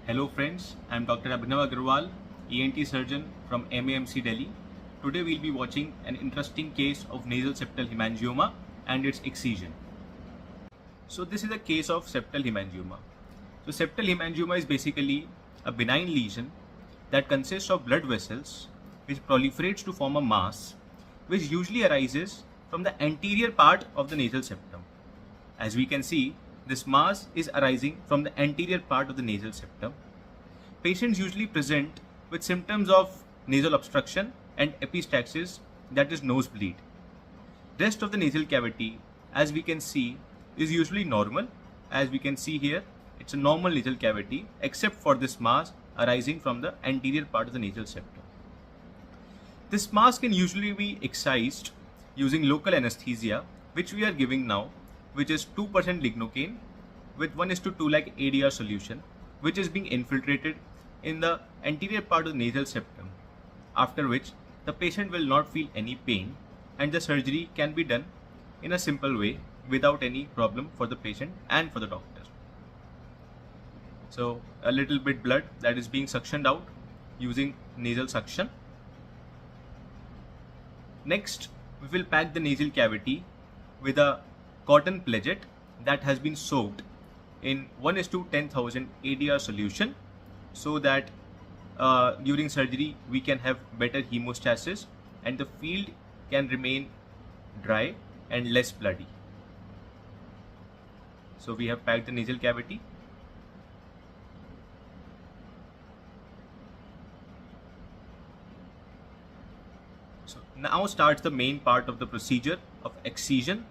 Hello friends, I am Dr. Abhinav Agarwal, ENT surgeon from MAMC Delhi. Today we will be watching an interesting case of nasal septal hemangioma and its excision. So this is a case of septal hemangioma. So septal hemangioma is basically a benign lesion that consists of blood vessels which proliferates to form a mass which usually arises from the anterior part of the nasal septum. As we can see, this mass is arising from the anterior part of the nasal septum. Patients usually present with symptoms of nasal obstruction and epistaxis, that is nosebleed. Rest of the nasal cavity, as we can see, is usually normal. As we can see here, it's a normal nasal cavity except for this mass arising from the anterior part of the nasal septum. This mass can usually be excised using local anesthesia, which we are giving now, which is 2% lignocaine with 1:2 like ADR solution, which is being infiltrated in the anterior part of the nasal septum, after which the patient will not feel any pain and the surgery can be done in a simple way without any problem for the patient and for the doctor. So a little bit blood that is being suctioned out using nasal suction. Next, we will pack the nasal cavity with a cotton pledget that has been soaked in 1:10,000 ADR solution so that during surgery we can have better hemostasis and the field can remain dry and less bloody. So we have packed the nasal cavity. So now starts the main part of the procedure of excision.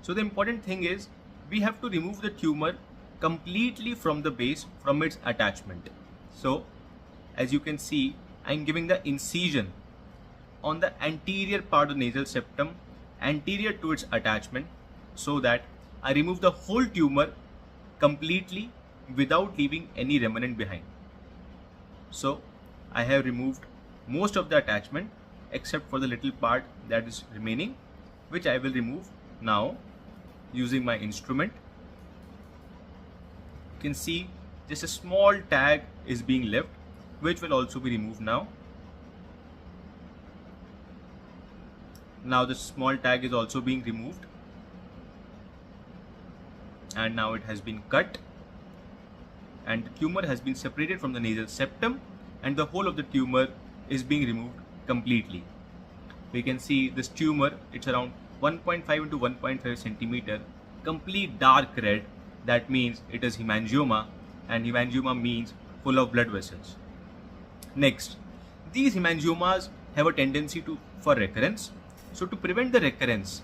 So the important thing is we have to remove the tumor completely from the base, from its attachment. So as you can see, I am giving the incision on the anterior part of the nasal septum, anterior to its attachment, so that I remove the whole tumor completely without leaving any remnant behind. So I have removed most of the attachment except for the little part that is remaining, which I will remove now using my instrument. You can see just a small tag is being left, which will also be removed now. Now the small tag is also being removed, and now it has been cut and the tumor has been separated from the nasal septum and the whole of the tumor is being removed completely. We can see this tumor, it's around 1.5 into 1.5 centimeter, complete dark red. That means it is hemangioma, and hemangioma means full of blood vessels. Next, these hemangiomas have a tendency for recurrence. So to prevent the recurrence,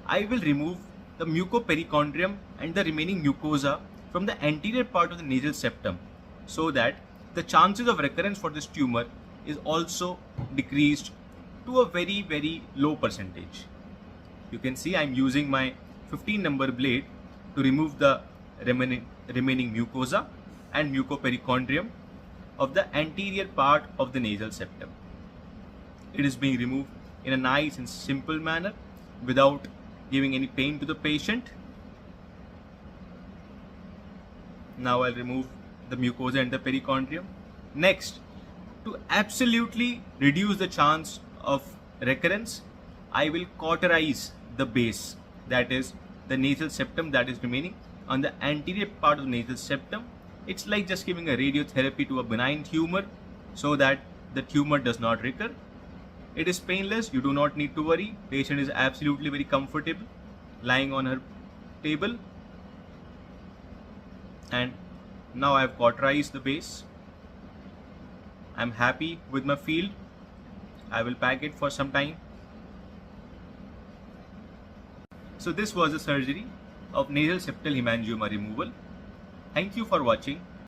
I will remove the mucoperichondrium and the remaining mucosa from the anterior part of the nasal septum, so that the chances of recurrence for this tumor is also decreased to a very low percentage. You can see I am using my 15 number blade to remove the remaining mucosa and mucoperichondrium of the anterior part of the nasal septum. It is being removed in a nice and simple manner without giving any pain to the patient. Now I'll remove the mucosa and the perichondrium. Next, to absolutely reduce the chance of recurrence, I will cauterize the base, that is the nasal septum that is remaining on the anterior part of the nasal septum. It's like just giving a radiotherapy to a benign tumor so that the tumor does not recur. It is painless, you do not need to worry. Patient is absolutely very comfortable lying on her table. And now I have cauterized the base. I am happy with my field. I will pack it for some time. So this was the surgery of nasal septal hemangioma removal. Thank you for watching.